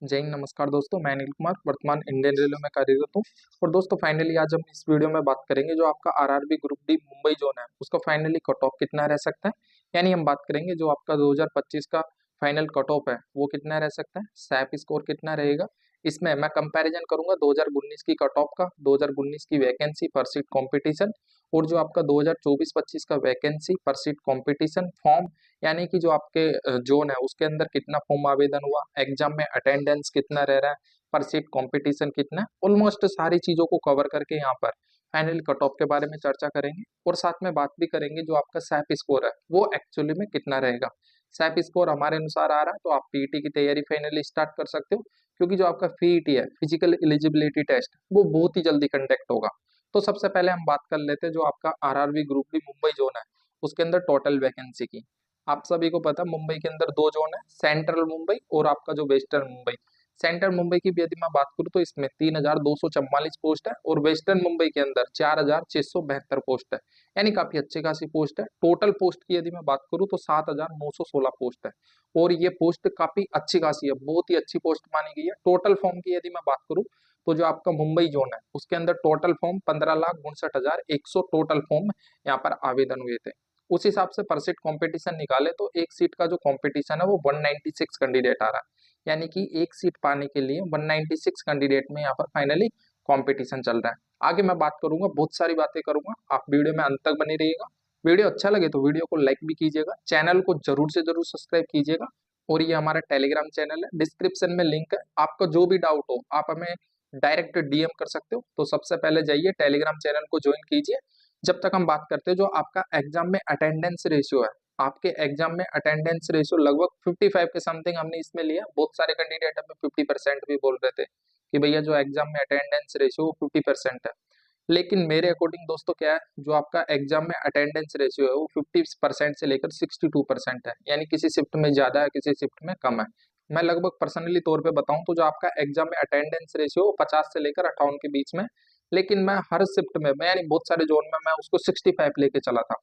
जय हिंद, नमस्कार दोस्तों। मैं अनिल कुमार वर्तमान इंडियन रेलवे में कार्यरत हूँ। और दोस्तों फाइनली आज हम इस वीडियो में बात करेंगे जो आपका RRB group D Mumbai zone है उसका फाइनली कट ऑफ कितना रह सकता है। यानी हम बात करेंगे जो आपका 2025 का फाइनल कट ऑफ है वो कितना रह सकता है, सैप स्कोर कितना रहेगा। इसमें मैं कंपैरिजन करूंगा 2019 की कट ऑफ का, 2019 की वैकेंसी पर सीट कॉम्पिटिशन और जो आपका 2024-25 का वैकेंसी पर सीट कॉम्पिटिशन फॉर्म, यानी कि जो आपके जोन है उसके अंदर कितना फॉर्म आवेदन हुआ, एग्जाम में अटेंडेंस कितना रह रहा है, पर सीट कंपटीशन कितना है। ऑलमोस्ट सारी चीजों को कवर करके यहाँ पर फाइनल कट ऑफ के बारे में चर्चा करेंगे और साथ में बात भी करेंगे जो आपका सैप स्कोर है वो एक्चुअली में कितना रहेगा। सैप स्कोर हमारे अनुसार आ रहा है तो आप पीईटी की तैयारी फाइनली स्टार्ट कर सकते हो, क्योंकि जो आपका पीईटी है फिजिकल एलिजिबिलिटी टेस्ट वो बहुत ही जल्दी कंडक्ट होगा। तो सबसे पहले हम बात कर लेते हैं जो आपका RRB group D Mumbai zone है उसके अंदर टोटल वैकेंसी की। आप सभी को पता मुंबई के अंदर दो जोन है, सेंट्रल मुंबई और आपका जो वेस्टर्न मुंबई। सेंट्रल मुंबई की भी यदि मैं बात करूं तो इसमें 3,244 पोस्ट है और वेस्टर्न मुंबई के अंदर 4,672 पोस्ट है। यानी काफी अच्छी खासी पोस्ट है। टोटल पोस्ट की यदि मैं बात करूं तो 7,916 पोस्ट है और ये पोस्ट काफी अच्छी खासी है, बहुत ही अच्छी पोस्ट मानी गई है। टोटल फॉर्म की यदि मैं बात करूं तो जो आपका मुंबई जोन है उसके अंदर टोटल फॉर्म 15,59,100 टोटल फॉर्म यहाँ पर आवेदन हुए थे। उस हिसाब से पर सीट कंपटीशन निकाले तो एक सीट का जो कंपटीशन है वो 196 कैंडिडेट आ रहा है। यानी कि एक सीट पाने के लिए 196 कैंडिडेट में यहाँ पर फाइनली कंपटीशन चल रहा है। आगे मैं बात करूंगा, बहुत सारी बातें करूंगा, आप वीडियो में अंत तक बने रहिएगा। वीडियो अच्छा लगे तो वीडियो को लाइक भी कीजिएगा, चैनल को जरूर से जरूर सब्सक्राइब कीजिएगा। और ये हमारा टेलीग्राम चैनल है, डिस्क्रिप्शन में लिंक है। आपका जो भी डाउट हो आप हमें डायरेक्ट डीएम कर सकते हो। तो सबसे पहले जाइए टेलीग्राम चैनल को ज्वाइन कीजिए। जब तक हम बात करते हैं जो आपका एग्जाम में अटेंडेंस रेशियो है, आपके एग्जाम में अटेंडेंस रेशियो लगभग 55 के समथिंग हमने इसमें लिया। बहुत सारे कैंडिडेट हमें 50% भी बोल रहे थे कि भैया जो एग्जाम में अटेंडेंस रेशियो 50% है। लेकिन मेरे अकॉर्डिंग दोस्तों क्या है, जो आपका एग्जाम में अटेंडेंस रेशियो है वो 50% से लेकर 62% है। यानी किसी शिफ्ट में ज्यादा है, किसी शिफ्ट में कम है। मैं लगभग पर्सनली तौर पे बताऊं तो जो आपका एग्जाम में अटेंडेंस रेशियो 50 से लेकर 58 के बीच में, लेकिन मैं हर शिफ्ट में मैं यानी बहुत सारे जोन में मैं उसको 65 लेके चला था।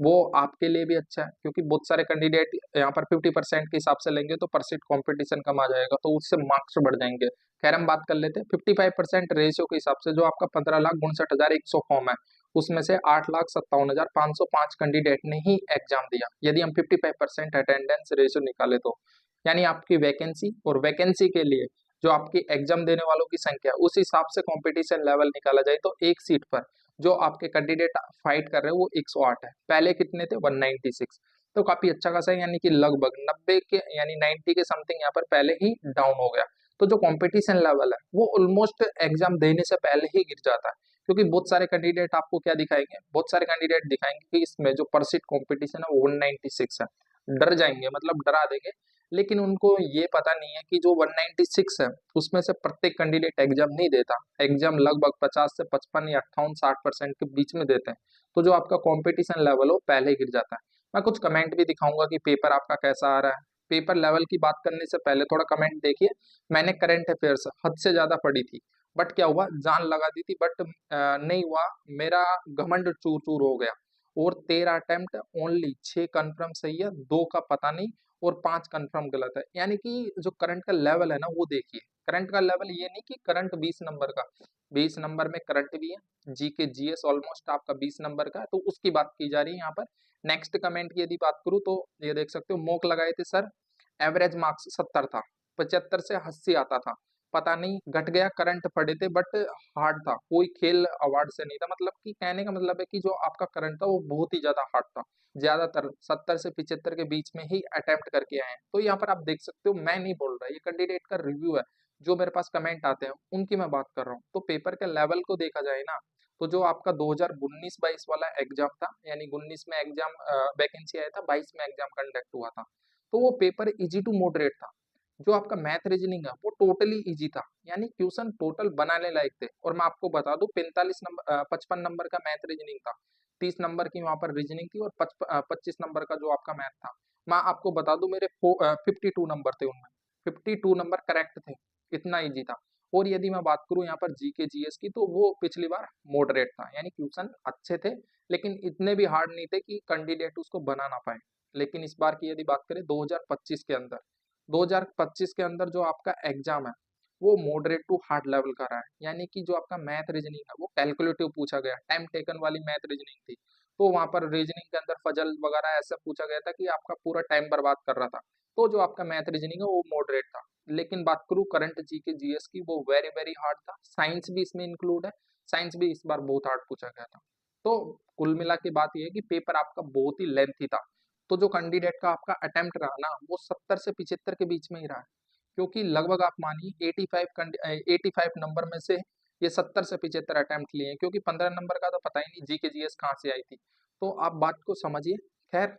वो आपके लिए भी अच्छा है क्योंकि बहुत सारे कैंडिडेट यहाँ पर 50% के हिसाब से लेंगे तो पर सीट कॉम्पिटिशन कम आ जाएगा, तो उससे मार्क्स बढ़ जाएंगे। खैर हम बात कर लेते हैं 55% रेशियो के हिसाब से जो आपका 15,59,100 फॉर्म है उसमें से 8,57,505 कैंडिडेट ने ही एग्जाम दिया यदि हम 55% अटेंडेंस रेशियो निकाले तो। यानी आपकी वैकेंसी और वैकेंसी के लिए जो आपकी एग्जाम देने वालों की संख्या उस हिसाब से कंपटीशन लेवल निकाला जाए तो एक सीट पर जो आपके कैंडिडेट फाइट कर रहे हैं वो 108 है। पहले कितने थे, 196। तो काफी अच्छा खासा है, यानी कि लगभग 90 के यानी 90 के समथिंग यहाँ पर पहले ही डाउन हो गया। तो जो कंपटीशन लेवल है वो ऑलमोस्ट एग्जाम देने से पहले ही गिर जाता है, क्योंकि बहुत सारे कैंडिडेट आपको क्या दिखाएंगे, बहुत सारे कैंडिडेट दिखाएंगे कि इसमें जो पर सीट कॉम्पिटिशन है वो 196 है। डर जाएंगे, मतलब डरा देंगे। लेकिन उनको ये पता नहीं है कि जो 196 है उसमें से प्रत्येक कैंडिडेट एग्जाम नहीं देता। एग्जाम लगभग 50 से 55 या 58-60% के बीच में देते हैं। तो जो आपका कंपटीशन लेवल हो पहले गिर जाता है। मैं कुछ कमेंट भी दिखाऊंगा कि पेपर आपका कैसा आ रहा है। पेपर लेवल की बात करने से पहले थोड़ा कमेंट देखिए। मैंने करंट अफेयर्स हद से ज्यादा पढ़ी थी, बट क्या हुआ, जान लगा दी थी, बट नहीं हुआ। मेरा घमंड चूर चूर हो गया। और 13 अटेम्प्ट ओनली 6 कन्फर्म सही है, 2 का पता नहीं और 5 कंफर्म गलत है। यानी कि जो करंट का लेवल है ना वो देखिए। करंट का लेवल ये नहीं कि करंट 20 नंबर का, 20 नंबर में करंट भी है, जीके जीएस ऑलमोस्ट आपका 20 नंबर का है, तो उसकी बात की जा रही है यहाँ पर। नेक्स्ट कमेंट की यदि बात करूँ तो ये देख सकते हो, मॉक लगाए थे सर, एवरेज मार्क्स 70 था, 75 से 80 आता था। पता नहीं घट गया, करंट पढ़े थे बट हार्ड था, कोई खेल अवार्ड से नहीं था। मतलब कि कहने का मतलब है कि जो आपका करंट था वो बहुत ही ज्यादा हार्ड था। ज्यादातर 70 से 75 के बीच में ही अटेम्प्ट करके आए हैं। तो यहाँ पर आप देख सकते हो, मैं नहीं बोल रहा, ये कैंडिडेट का रिव्यू है। जो मेरे पास कमेंट आते हैं उनकी मैं बात कर रहा हूँ। तो पेपर के लेवल को देखा जाए ना, तो जो आपका 2019-22 वाला एग्जाम था, यानी 19 में एग्जाम वैकेंसी आया था, 22 में एग्जाम कंडक्ट हुआ था, तो वो पेपर इजी टू मॉडरेट था। जो आपका मैथ रीजनिंग है वो टोटली इजी था, यानी क्वेश्चन टोटल बनाने लायक थे। और मैं आपको बता दूं 45 नंबर 55 नंबर का मैथ रीजनिंग था, 30 नंबर की वहां पर रीजनिंग थी और 25 नंबर का जो आपका मैथ था। मैं आपको बता दूं मेरे 52 नंबर थे, उनमें 52 नंबर करेक्ट थे। इतना इजी था। और यदि मैं बात करूं यहाँ पर जीके जीएस की, तो वो पिछली बार मॉडरेट था, यानी क्वेश्चन अच्छे थे लेकिन इतने भी हार्ड नहीं थे कि कैंडिडेट उसको बना ना पाए। लेकिन इस बार की यदि बात करें 2025 के अंदर, 2025 के अंदर जो आपका एग्जाम है वो मॉडरेट टू हार्ड लेवल का रहा है, यानी कि जो आपका मैथ रीजनिंग है वो कैलकुलेटिव पूछा गया, टाइम टेकन वाली मैथ रीजनिंग थी। तो वहां पर रीजनिंग के अंदर फजल वगैरह ऐसा पूछा गया था कि आपका पूरा टाइम बर्बाद कर रहा था। तो जो आपका मैथ रीजनिंग है वो मॉडरेट था। लेकिन बात करूँ करंट जी के जीएस की, वो वेरी वेरी हार्ड था। साइंस भी इसमें इंक्लूड है, साइंस भी इस बार बहुत हार्ड पूछा गया था। तो कुल मिला के बात यह है कि पेपर आपका बहुत ही लेंथी था। तो जो कैंडिडेट का आपका अटेम्प्ट रहा ना वो 70 से 75 के बीच में ही रहा है, क्योंकि लगभग आप मानिए 85 नंबर में से ये 70 से 75 अटेम्प्ट लिए हैं, क्योंकि 15 नंबर का तो पता ही नहीं जी के जीएस कहाँ से आई थी। तो आप बात को समझिए। खैर,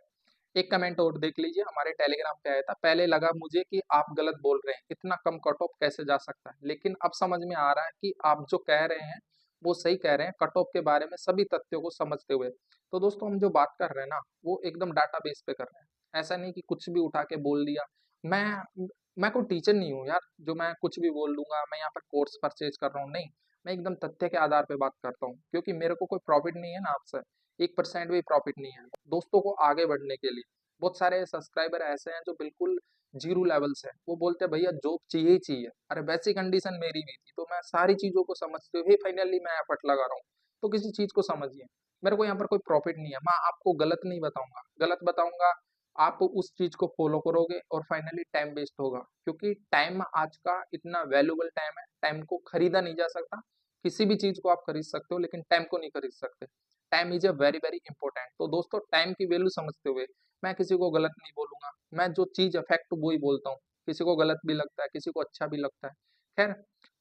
एक कमेंट और देख लीजिए, हमारे टेलीग्राम पे आया था। पहले लगा मुझे कि आप गलत बोल रहे हैं, इतना कम कट ऑफ कैसे जा सकता है, लेकिन अब समझ में आ रहा है कि आप जो कह रहे हैं वो सही कह रहे हैं, कट ऑफ के बारे में सभी तथ्यों को समझते हुए। तो दोस्तों हम जो बात कर रहे हैं ना वो एकदम डाटा बेस पे कर रहे हैं, ऐसा नहीं कि कुछ भी उठा के बोल दिया। मैं कोई टीचर नहीं हूँ यार जो मैं कुछ भी बोल दूंगा, मैं यहाँ पर कोर्स परचेज कर रहा हूँ, नहीं। मैं एकदम तथ्य के आधार पे बात करता हूँ, क्योंकि मेरे को कोई प्रॉफिट नहीं है ना आपसे, 1% भी प्रॉफिट नहीं है। दोस्तों को आगे बढ़ने के लिए बहुत सारे सब्सक्राइबर ऐसे हैं जो बिल्कुल जीरो लेवल से हैं, वो बोलते हैं भैया जॉब चाहिए ही चाहिए। अरे वैसी कंडीशन मेरी भी थी, तो मैं सारी चीजों को समझते हुए फाइनली मैं एफर्ट लगा रहा हूँ। तो किसी चीज को समझिए, मेरे को यहाँ पर कोई प्रॉफिट नहीं है। मैं आपको गलत नहीं बताऊंगा, गलत बताऊंगा आप उस चीज को फॉलो करोगे और फाइनली टाइम वेस्ट होगा, क्योंकि टाइम आज का इतना वैल्यूबल टाइम है, टाइम को खरीदा नहीं जा सकता। किसी भी चीज को आप खरीद सकते हो लेकिन टाइम को नहीं खरीद सकते। Time is a very very important. तो दोस्तों टाइम की वैल्यू समझते हुए मैं किसी को गलत नहीं बोलूंगा, मैं जो चीज अफेक्ट वो ही बोलता हूँ। किसी को गलत भी लगता है, किसी को अच्छा भी लगता है। खैर,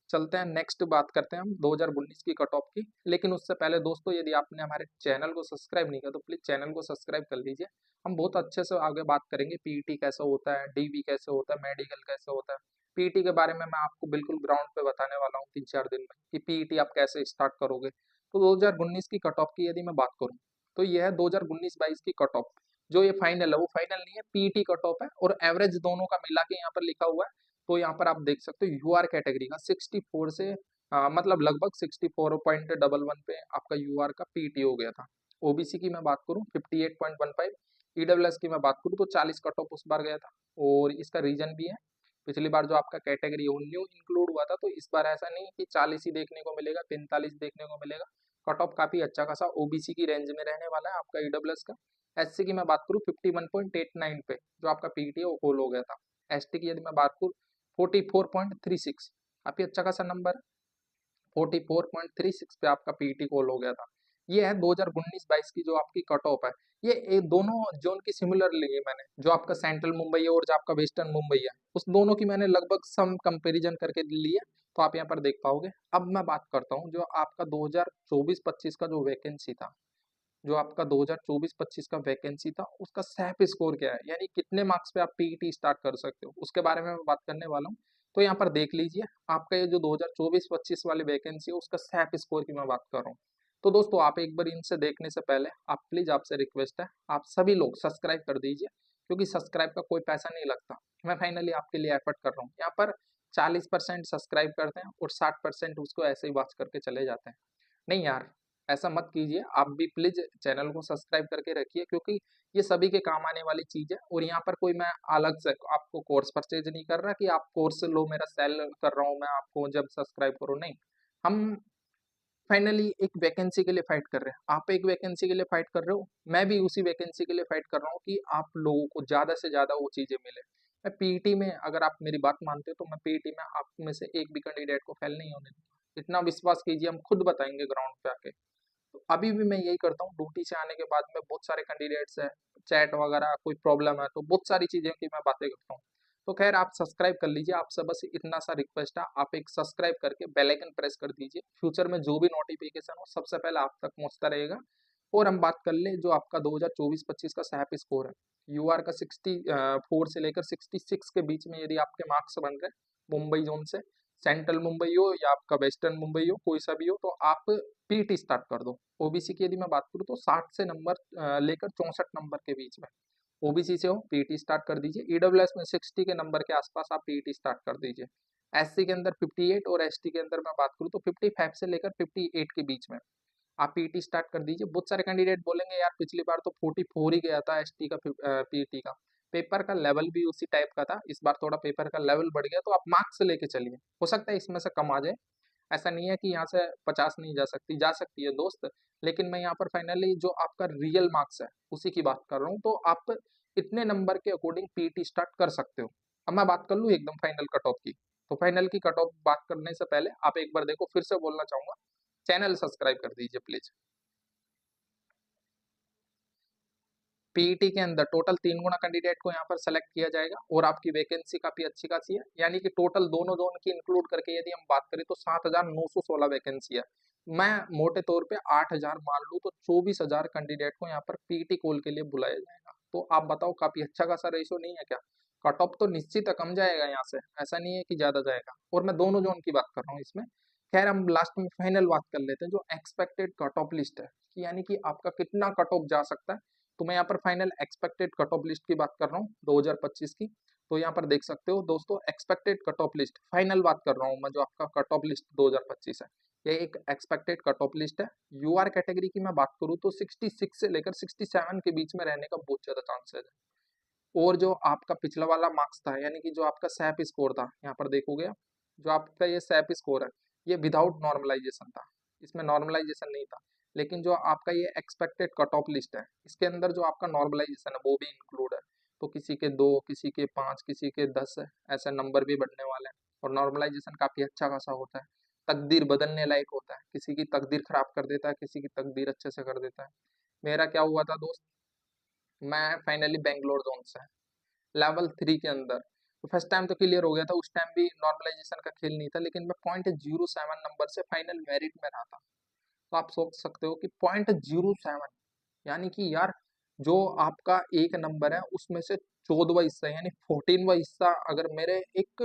चलते हैं नेक्स्ट बात करते हैं हम 2019 की कट ऑफ की। लेकिन उससे पहले दोस्तों यदि आपने हमारे चैनल को सब्सक्राइब नहीं किया तो प्लीज चैनल को सब्सक्राइब कर लीजिए। हम बहुत अच्छे से आगे बात करेंगे, पीईटी कैसे होता है, डीबी कैसे होता है, मेडिकल कैसे होता है। पीईटी के बारे में मैं आपको बिल्कुल ग्राउंड पे बताने वाला हूँ 3-4 दिन में कि पीईटी आप कैसे स्टार्ट करोगे। तो 2019 की कट ऑफ की यदि मैं बात करूँ तो यह है 2019-22 की कट ऑफ। जो ये फाइनल है वो फाइनल नहीं है, पीईटी कट ऑफ है और एवरेज दोनों का मिला के यहाँ पर लिखा हुआ है। तो यहाँ पर आप देख सकते हो यूआर कैटेगरी का 64 से मतलब लगभग 64.11 पे आपका यूआर का पीईटी हो गया था। ओबीसी की मैं बात करूँ 58.15, ईडब्ल्यूएस की मैं बात करूँ तो 40 कट ऑफ उस बार गया था। और इसका रीजन भी है, पिछली बार जो आपका कैटेगरी न्यू इंक्लूड हुआ था, तो इस बार ऐसा नहीं कि 40 ही देखने को मिलेगा, 45 देखने को मिलेगा। कट ऑफ काफी अच्छा खासा ओबीसी की रेंज में रहने वाला है आपका ईडब्ल्यूएस का। एससी की मैं बात करूँ 51.89 पे जो आपका पीईटी है वो होल हो गया था। एसटी की यदि मैं बात करूँ 44.36, काफी अच्छा खासा नंबर है। 44.36 पे आपका पीईटी कॉल हो गया था। ये है 2019-22 की जो आपकी कट ऑफ है। ये दोनों जोन की सिमिलर ली है मैंने, जो आपका सेंट्रल मुंबई है और जो आपका वेस्टर्न मुंबई है, उस दोनों की मैंने लगभग सम कंपैरिजन करके ली है। तो आप यहाँ पर देख पाओगे। अब मैं बात करता हूँ जो आपका 2024-25 का जो वैकेंसी था, जो आपका 2024-25 का वैकेंसी था उसका सैप स्कोर क्या है, यानी कितने मार्क्स पे आप पीईटी स्टार्ट कर सकते हो, उसके बारे में मैं बात करने वाला हूँ। तो यहाँ पर देख लीजिए, आपका ये जो 2024-25 वाली वैकेंसी है उसका सैप स्कोर की मैं बात कर रहा हूँ। तो दोस्तों आप एक बार इनसे देखने से पहले आप प्लीज, आपसे रिक्वेस्ट है आप सभी लोग सब्सक्राइब कर दीजिए, क्योंकि सब्सक्राइब का कोई पैसा नहीं लगता। मैं फाइनली आपके लिए एफर्ट कर रहा हूँ। यहाँ पर 40% सब्सक्राइब करते हैं और 60% उसको ऐसे ही वॉच करके चले जाते हैं। नहीं यार, ऐसा मत कीजिए, आप भी प्लीज चैनल को सब्सक्राइब करके रखिए, क्योंकि ये सभी के काम आने वाली चीज है। और यहाँ पर कोई मैं अलग से आपको कोर्स परचेज नहीं कर रहा कि आप कोर्स लो, मेरा सेल कर रहा हूँ मैं आपको जब सब्सक्राइब करो, नहीं। हम फाइनली एक वैकेंसी के लिए फाइट कर रहे हैं, आप एक वैकेंसी के लिए फाइट कर रहे हो, मैं भी उसी वैकेंसी के लिए फाइट कर रहा हूँ कि आप लोगों को ज्यादा से ज्यादा वो चीजें मिले। मैं पीईटी में, अगर आप मेरी बात मानते हो तो मैं पीईटी में आप में से एक भी कैंडिडेट को फेल नहीं होने दूंगा, इतना विश्वास कीजिए, हम खुद बताएंगे ग्राउंड पे आके। तो अभी भी मैं यही करता हूँ, ड्यूटी से आने के बाद में बहुत सारे कैंडिडेट्स हैं, चैट वगैरह कोई प्रॉब्लम है तो बहुत सारी चीजें की मैं बातें करता हूँ। तो खैर आप सब्सक्राइब कर लीजिए, आपसे बस इतना सा रिक्वेस्ट है, आप एक सब्सक्राइब करके बेल आइकन प्रेस कर दीजिए, फ्यूचर में जो भी नोटिफिकेशन हो सबसे पहले आप तक पहुंचता रहेगा। और हम बात कर ले जो आपका 2024-25 का सैप स्कोर है, यूआर का 64 से लेकर 66 के बीच में यदि आपके मार्क्स बन रहे मुंबई जोन से, सेंट्रल मुंबई हो या आपका वेस्टर्न मुंबई हो, कोई सा भी हो, तो आप पीटी स्टार्ट कर दो। ओबीसी की यदि मैं बात करूँ तो 60 से नंबर लेकर 64 नंबर के बीच में ओबीसी से हो पीटी स्टार्ट कर दीजिए। ईडब्ल्यूएस में 60 के नंबर के आसपास आप पीटी स्टार्ट कर दीजिए। एससी के अंदर 58 और एसटी के अंदर मैं बात करूँ तो 55 से लेकर 58 के बीच में आप पीटी स्टार्ट कर दीजिए। बहुत सारे कैंडिडेट बोलेंगे यार पिछली बार तो 44 ही गया था एसटी का पीटी का, पेपर का लेवल भी उसी टाइप का था, इस बार थोड़ा पेपर का लेवल बढ़ गया, तो आप मार्क्स लेके चलिए, हो सकता है इसमें से कम आ जाए। ऐसा नहीं है कि यहाँ से 50 नहीं जा सकती है दोस्त, लेकिन मैं यहाँ पर फाइनली जो आपका रियल मार्क्स है उसी की बात कर रहा हूँ, तो आप इतने नंबर के अकॉर्डिंग पीटी स्टार्ट कर सकते हो। अब मैं बात कर लूँ एकदम फाइनल कट ऑफ की, तो फाइनल की कट ऑफ बात करने से पहले आप एक बार देखो, फिर से बोलना चाहूंगा, चैनल सब्सक्राइब कर दीजिए प्लीज। पीईटी के अंदर टोटल 3 गुना कैंडिडेट को यहाँ पर सेलेक्ट किया जाएगा, और आपकी वैकेंसी काफी अच्छी खासी है, यानी कि टोटल दोनों जोन की इंक्लूड करके यदि हम बात करें तो 7,916 वैकेंसी है। मैं मोटे तौर पे 8,000 मान लूँ तो 24,000 कैंडिडेट को यहाँ पर पीईटी कॉल के लिए बुलाया जाएगा। तो आप बताओ, काफी अच्छा खासा रेशो नहीं है क्या? कट ऑफ तो निश्चित कम जाएगा यहाँ से, ऐसा नहीं है कि ज्यादा जाएगा, और मैं दोनों जोन की बात कर रहा हूँ इसमें। खैर, हम लास्ट में फाइनल बात कर लेते हैं, जो एक्सपेक्टेड कट ऑफ लिस्ट है, कि यानी कि आपका कितना कट ऑफ जा सकता है। तो मैं यहाँ पर final expected cut off list की बात कर रहा हूँ 2025 की। तो यहाँ पर देख सकते हो दोस्तों, expected cut off list final बात कर रहा हूँ मैं, जो आपका कट ऑफ लिस्ट 2025 है, ये एक एक्सपेक्टेड कट ऑफ लिस्ट है। यूआर कैटेगरी की मैं बात करूँ तो 66 से लेकर 67 के बीच में रहने का बहुत ज्यादा चांसेस है। और जो आपका पिछला वाला मार्क्स था, यानी कि जो आपका सैप स्कोर था, यहाँ पर देखोगे आप, जो आपका ये सैप स्कोर है, ये विदाउट नॉर्मलाइजेशन था, इसमें नॉर्मलाइजेशन नहीं था। लेकिन जो आपका ये एक्सपेक्टेड कट ऑफ लिस्ट है, इसके अंदर जो आपका नॉर्मलाइजेशन है वो भी इंक्लूड है। तो किसी के 2, किसी के 5, किसी के 10 है, ऐसे नंबर भी बढ़ने वाले हैं। और नॉर्मलाइजेशन काफी अच्छा खासा होता है, तकदीर बदलने लायक होता है, किसी की तकदीर खराब कर देता है, किसी की तकदीर अच्छे से कर देता है। मेरा क्या हुआ था दोस्त, मैं फाइनली बेंगलोर जोन से लेवल 3 के अंदर, तो फर्स्ट टाइम तो क्लियर हो गया था, उस टाइम भी नॉर्मलाइजेशन का खेल नहीं था, लेकिन मैं 0.07 नंबर से फाइनल मेरिट में रहा था। तो आप सोच सकते हो कि 0.07, यानी कि यार, जो आपका एक नंबर है उसमें से 14वां हिस्सा यानी 14वां हिस्सा अगर मेरे एक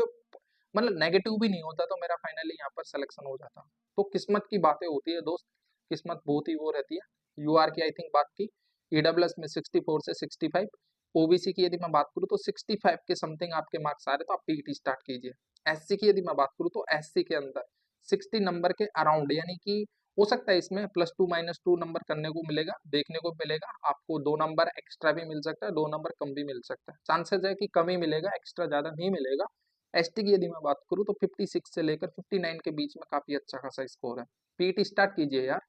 मतलब नेगेटिव भी नहीं होता, तो मेरा फाइनली यहाँ पर सिलेक्शन हो जाता। तो किस्मत की बातें होती है दोस्त, किस्मत बहुत ही वो रहती है। यूआर की आई थिंक बात की, ईडब्ल्यूएस में 64 से 65, ओबीसी की यदि मैं बात करूँ तो 65 के समथिंग आपके मार्क्स आ रहे, तो आप पीटी स्टार्ट कीजिए। एससी की यदि मैं बात करूँ तो एससी के अंदर 60 नंबर के अराउंड, यानी कि हो सकता है इसमें +2 -2 नंबर करने को मिलेगा, देखने को मिलेगा आपको, 2 नंबर एक्स्ट्रा भी मिल सकता है, 2 नंबर कम भी मिल सकता है, चांसेस है कि कम ही मिलेगा, एक्स्ट्रा ज्यादा नहीं मिलेगा। एसटी की यदि मैं बात करूँ तो 56 से लेकर 59 के बीच में काफी अच्छा खासा स्कोर है। पीटी स्टार्ट कीजिए यार,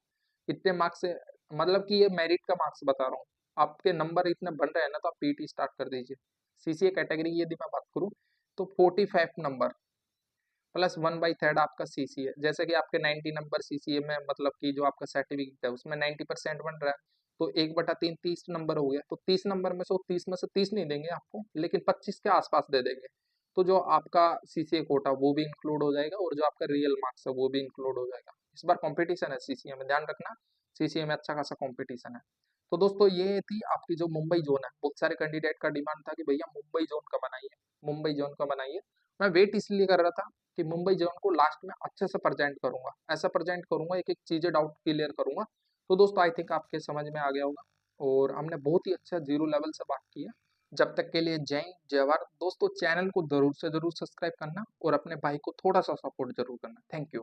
इतने मार्क्स से, मतलब कि ये मेरिट का मार्क्स बता रहा हूँ, आपके नंबर इतने बन रहे हैं ना, तो आप पीटी स्टार्ट कर दीजिए। सीसीए कैटेगरी की यदि मैं बात करूँ तो 45 नंबर +1/3 आपका सीसीए, जैसे कि आपके 90 नंबर सीसीए में, मतलब कि जो आपका सर्टिफिकेट है उसमें 90% बन रहा है, तो 1/3 30 नंबर हो गया, तो 30 नंबर में से 30 में से 30 नहीं देंगे आपको, लेकिन 25 के आसपास दे देंगे। तो जो आपका सीसीए कोटा वो भी इंक्लूड हो जाएगा, और जो आपका रियल मार्क्स है वो भी इंक्लूड हो जाएगा। इस बार कंपटीशन है सीसीए में, ध्यान रखना, सीसीए में अच्छा खासा कंपटीशन है। तो दोस्तों, ये थी आपकी जो मुंबई जोन है, बहुत सारे कैंडिडेट का डिमांड था कि भैया मुंबई जोन का बनाइए, मुंबई जोन का बनाइए। मैं वेट इसलिए कर रहा था कि मुंबई जोन को लास्ट में अच्छे से प्रेजेंट करूंगा, ऐसा प्रेजेंट करूंगा, एक एक चीजें डाउट क्लियर करूंगा। तो दोस्तों, आई थिंक आपके समझ में आ गया होगा, और हमने बहुत ही अच्छा जीरो लेवल से बात की है। जब तक के लिए जय हिंद, जय भारत दोस्तों। चैनल को जरूर से जरूर सब्सक्राइब करना, और अपने भाई को थोड़ा सा सपोर्ट जरूर करना। Thank you.